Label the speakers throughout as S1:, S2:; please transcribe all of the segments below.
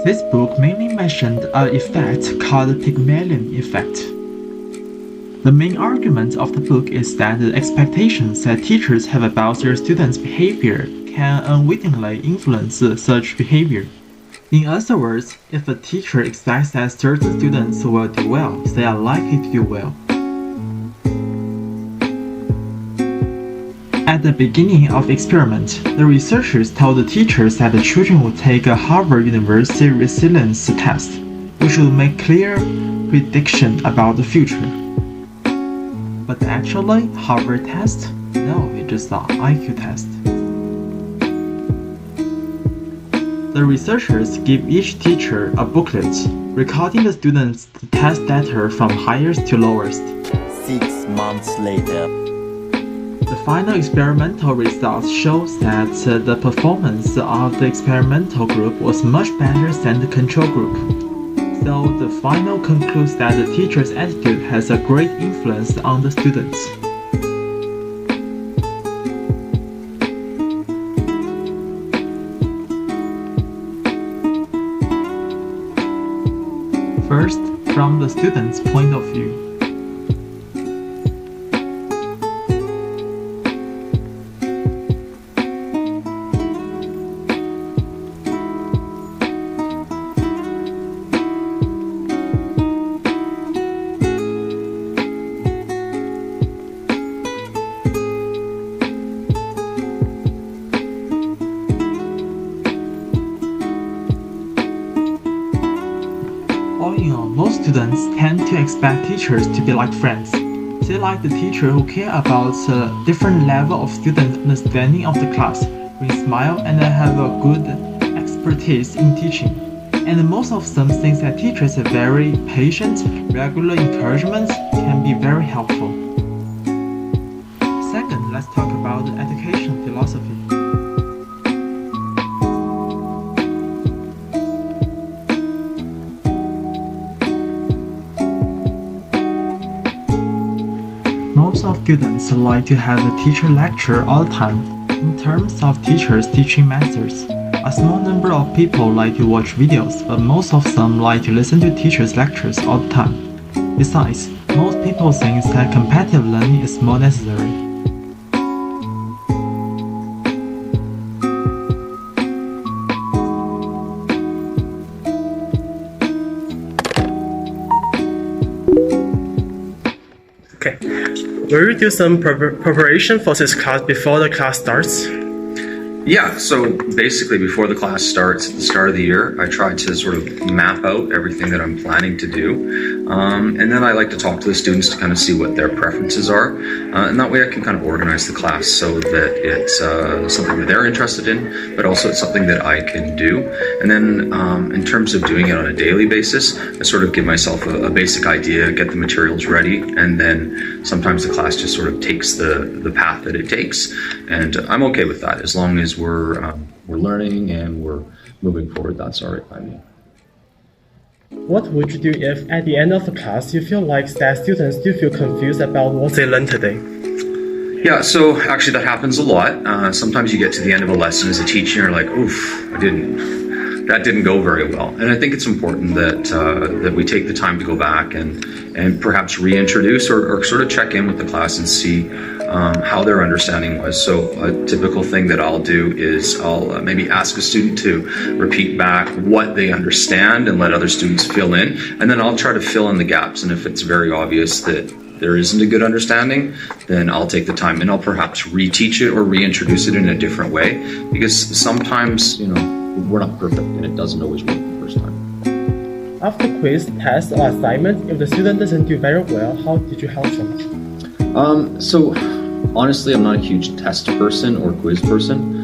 S1: This book mainly mentioned an effect called Pygmalion effect. The main argument of the book is that the expectations that teachers have about their students' behavior can unwittingly influence such behavior. In other words, if a teacher expects that certain students will do well, they are likely to do well. At the beginning of the experiment, the researchers told the teachers that the children would take a Harvard University resilience test, which would make clear prediction about the future. But actually, Harvard test? No, it's just an IQ test. The researchers give each teacher a booklet recording the students' test data from highest to lowest.
S2: 6 months later.
S1: The final experimental results shows that the performance of the experimental group was much better than the control group. So the final concludes that the teacher's attitude has a great influence on the students. First, from the student's point of view. All in all, most students tend to expect teachers to be like friends. They like the teacher who care about a different level of student understanding of the class, bring smile and have a good expertise in teaching. And most of them think that teachers are very patient, regular encouragements can be very helpful. Second, let's talk about education philosophy. Most of students like to have a teacher lecture all the time. In terms of teachers' teaching methods, a small number of people like to watch videos, but most of them like to listen to teachers' lectures all the time. Besides, most people think that competitive learning is more necessary.
S3: Okay, will you do some preparation for this class before the class starts?
S4: Yeah, so basically before the class starts at the start of the year, I try to sort of map out everything that I'm planning to do. And then I like to talk to the students to kind of see what their preferences are. And that way I can kind of organize the class so that it's something that they're interested in, but also it's something that I can do. And then in terms of doing it on a daily basis, I sort of give myself a basic idea, get the materials ready, and then sometimes the class just sort of takes the path that it takes. And I'm okay with that as long as we're learning and we're moving forward. That's all right by me.
S3: What would you do if at the end of the class you feel like that students still feel confused about what they learned today?
S4: Yeah, so actually that happens a lot. Sometimes you get to the end of a lesson as a teacher and you're like, oof, that didn't go very well. And I think it's important that we take the time to go back and perhaps reintroduce or sort of check in with the class and see how their understanding was. So a typical thing that I'll do is I'll maybe ask a student to repeat back what they understand and let other students fill in. And then I'll try to fill in the gaps. And if it's very obvious that there isn't a good understanding, then I'll take the time and I'll perhaps reteach it or reintroduce it in a different way. Because sometimes, we're not perfect and it doesn't always work the first time.
S3: After quiz, test, or assignment, if the student doesn't do very well, how did you help them?
S4: So honestly, I'm not a huge test person or quiz person.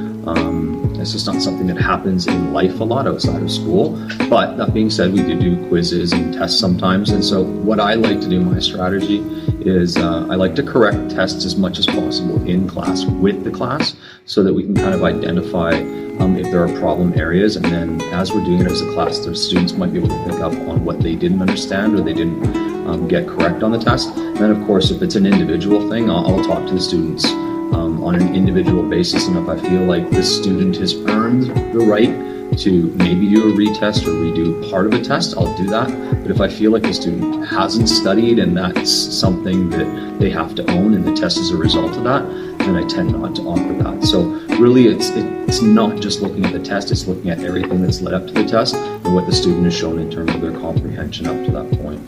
S4: It's just not something that happens in life a lot outside of school. But that being said, we do quizzes and tests sometimes. And so what I like to do, my strategy is I like to correct tests as much as possible in class with the class so that we can kind of identify if there are problem areas. And then as we're doing it as a class, the students might be able to pick up on what they didn't understand or they didn't get correct on the test. And then of course, if it's an individual thing, I'll talk to the students on an individual basis. And if I feel like this student has earned the right to maybe do a retest or redo part of a test, I'll do that. But if I feel like the student hasn't studied and that's something that they have to own and the test is a result of that, then I tend not to offer that. So really it's not just looking at the test, it's looking at everything that's led up to the test and what the student has shown in terms of their comprehension up to that point.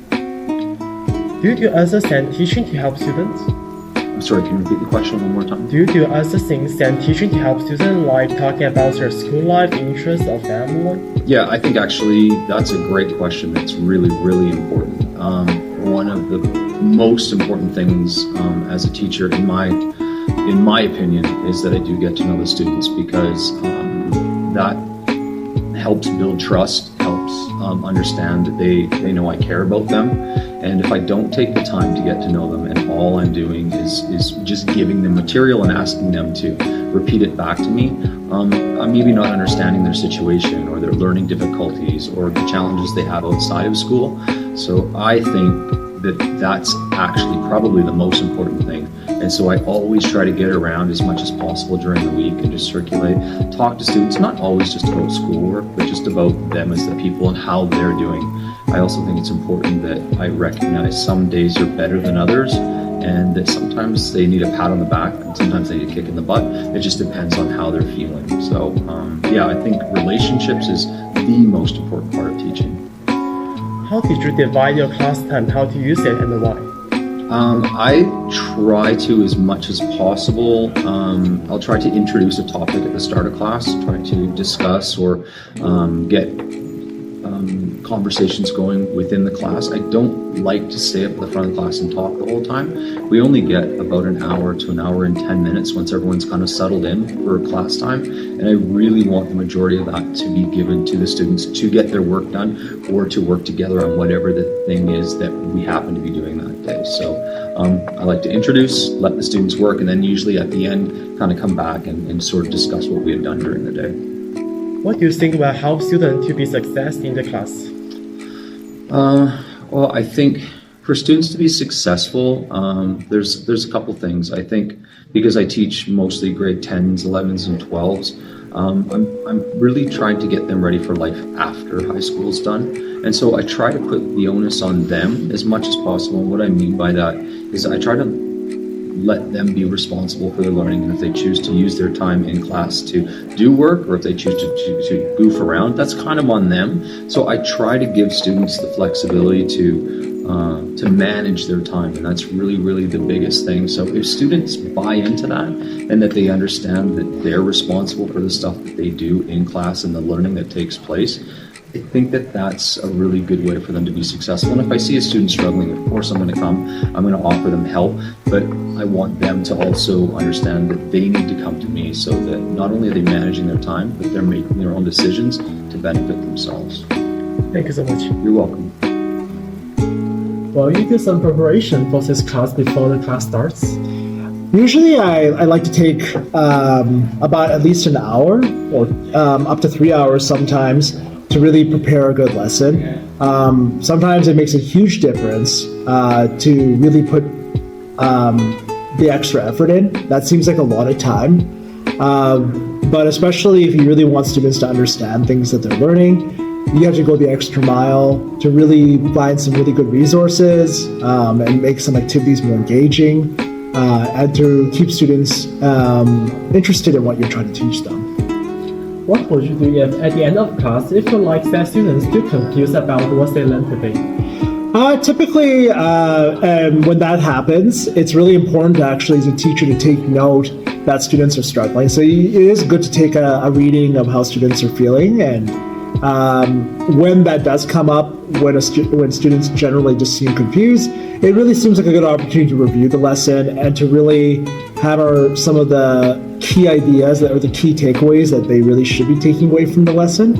S3: Do you do other than teaching to help students?
S4: I'm sorry, can you repeat the question one more time?
S3: Do you do other things than teaching to help students, like talking about their school life, interests, or family?
S4: Yeah, I think actually that's a great question. That's really, really important. One of the most important things as a teacher, in my opinion, is that I do get to know the students, because that helps build trust, helps understand that they know I care about them. And if I don't take the time to get to know them and all I'm doing is just giving them material and asking them to repeat it back to me, I'm maybe not understanding their situation or their learning difficulties or the challenges they have outside of school. So I think that that's actually probably the most important thing. And so I always try to get around as much as possible during the week and just circulate, talk to students, not always just about schoolwork, but just about them as the people and how they're doing. I also think it's important that I recognize some days are better than others, and that sometimes they need a pat on the back and sometimes they need a kick in the butt. It just depends on how they're feeling. So yeah, I think relationships is the most important part of teaching.
S3: How did you divide your class time? How to use it and why?
S4: I try to, as much as possible, I'll try to introduce a topic at the start of class, try to discuss or get conversations going within the class. I don't like to stay up at the front of the class and talk the whole time. We only get about an hour to an hour and 10 minutes once everyone's kind of settled in for class time. And I really want the majority of that to be given to the students to get their work done or to work together on whatever the thing is that we happen to be doing that day. So I like to introduce, let the students work, and then usually at the end kind of come back and sort of discuss what we had done during the day.
S3: What do you think will help students to be successful in the class?
S4: Well, I think for students to be successful, there's a couple things. I think because I teach mostly grade 10s, 11s, and 12s, I'm really trying to get them ready for life after high school is done. And so I try to put the onus on them as much as possible. And what I mean by that is I try to let them be responsible for their learning, and if they choose to use their time in class to do work, or if they choose to goof around, that's kind of on them. So I try to give students the flexibility to manage their time, and that's really the biggest thing. So if students buy into that and that they understand that they're responsible for the stuff that they do in class and the learning that takes place, I think that that's a really good way for them to be successful. And if I see a student struggling, of course I'm going to come, I'm going to offer them help, but I want them to also understand that they need to come to me, so that not only are they managing their time, but they're making their own decisions to benefit themselves.
S3: Thank you so much.
S4: You're welcome.
S3: Well, you do some preparation for this class before the class starts?
S5: Usually I like to take about at least an hour or up to 3 hours sometimes to really prepare a good lesson. Sometimes it makes a huge difference to really put the extra effort in. That seems like a lot of time. But especially if you really want students to understand things that they're learning, you have to go the extra mile to really find some really good resources and make some activities more engaging and to keep students interested in what you're trying to teach them.
S3: What would you do if at the end of class, if you like that students still confused about what they learned today?
S5: Typically, when that happens, it's really important to actually, as a teacher, to take note that students are struggling. So it is good to take a reading of how students are feeling, and when that does come up, when students generally just seem confused, it really seems like a good opportunity to review the lesson and to really hammer some of the key ideas or the key takeaways that they really should be taking away from the lesson.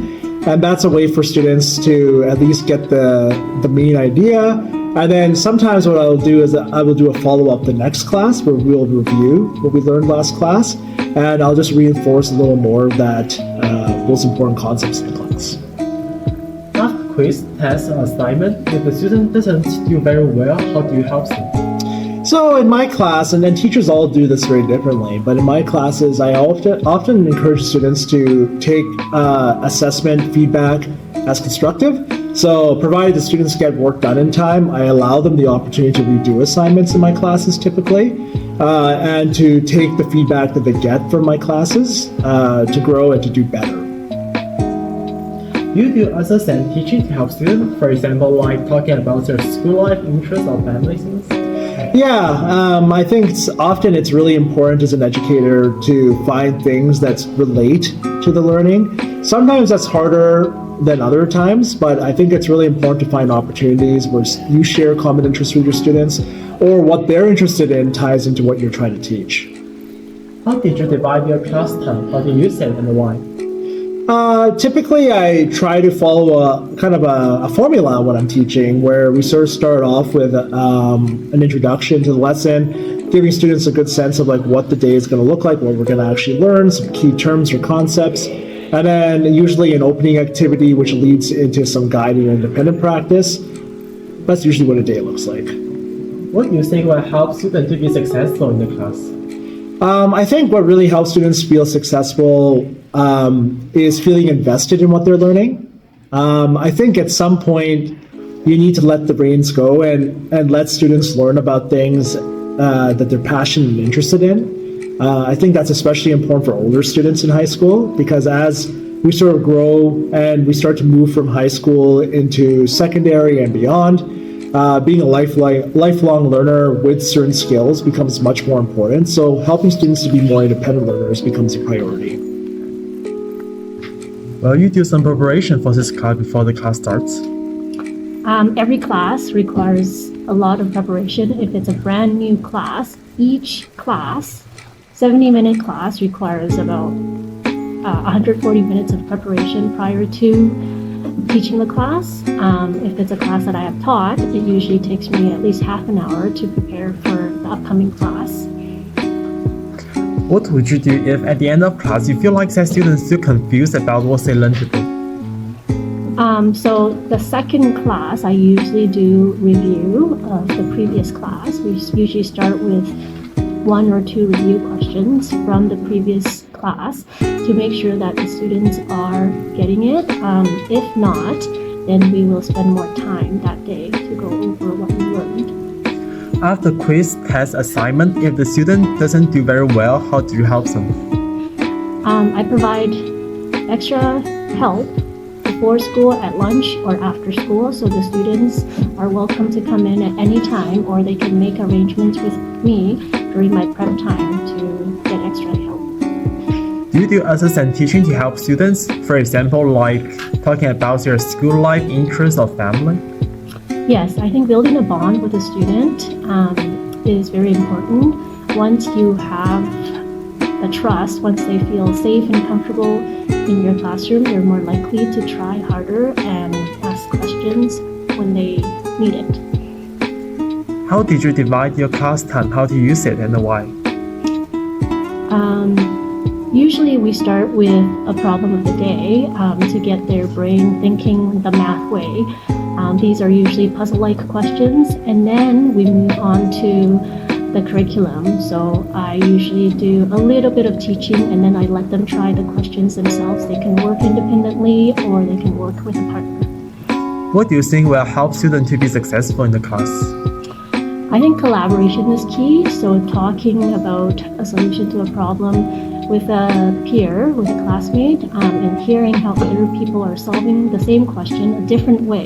S5: And that's a way for students to at least get the main idea. And then sometimes what I'll do is I will do a follow-up the next class where we'll review what we learned last class, and I'll just reinforce a little more of that those important concepts in the class.
S3: After quiz, test, or assignment, if the student doesn't do very well, how do you help them?
S5: So in my class, and then teachers all do this very differently, but in my classes, I often encourage students to take assessment feedback as constructive. So provided the students get work done in time, I allow them the opportunity to redo assignments in my classes typically, and to take the feedback that they get from my classes to grow and to do better.
S3: Do you do assessment teaching to help students? For example, like talking about their school life, interests, or family things?
S5: Yeah, I think it's really important as an educator to find things that relate to the learning. Sometimes that's harder than other times, but I think it's really important to find opportunities where you share common interests with your students, or what they're interested in ties into what you're trying to teach.
S3: How did you divide your class time? How do you use it and why?
S5: Typically, I try to follow a formula on what I'm teaching, where we sort of start off with an introduction to the lesson, giving students a good sense of like what the day is going to look like, what we're going to actually learn, some key terms or concepts, and then usually an opening activity which leads into some guided and independent practice. That's usually what a day looks like.
S3: What do you think will help students to be successful in the class?
S5: I think what really helps students feel successful is feeling invested in what they're learning. I think at some point you need to let the reins go and let students learn about things that they're passionate and interested in. I think that's especially important for older students in high school, because as we sort of grow and we start to move from high school into secondary and beyond, being a lifelong learner with certain skills becomes much more important. So helping students to be more independent learners becomes a priority.
S3: Will you do some preparation for this class before the class starts?
S6: Every class requires a lot of preparation. If it's a brand new class, each class, 70-minute class, requires about 140 minutes of preparation prior to teaching the class. If it's a class that I have taught, it usually takes me at least half an hour to prepare for the upcoming class.
S3: What would you do if at the end of class you feel like that students still confused about what they learned today?
S6: So the second class, I usually do review of the previous class. We usually start with 1 or 2 review questions from the previous class to make sure that the students are getting it. If not, then we will spend more time that day to go over what we learned.
S3: After quiz, test, assignment, if the student doesn't do very well, how do you help them?
S6: I provide extra help before school, at lunch, or after school, so the students are welcome to come in at any time, or they can make arrangements with me during my prep time to get extra help.
S3: Do you do assessment teaching to help students? For example, like talking about their school life, interests, or family?
S6: Yes, I think building a bond with a student is very important. Once you have the trust, once they feel safe and comfortable in your classroom, they're more likely to try harder and ask questions when they need it.
S3: How did you divide your class time? How do you use it and why?
S6: Usually we start with a problem of the day to get their brain thinking the math way. These are usually puzzle-like questions, and then we move on to the curriculum. So I usually do a little bit of teaching, and then I let them try the questions themselves. They can work independently, or they can work with a partner.
S3: What do you think will help students to be successful in the class?
S6: I think collaboration is key. So talking about a solution to a problem with a peer, with a classmate, and hearing how other people are solving the same question a different way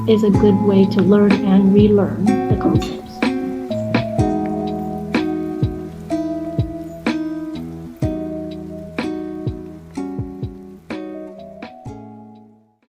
S6: is a good way to learn and relearn the concept.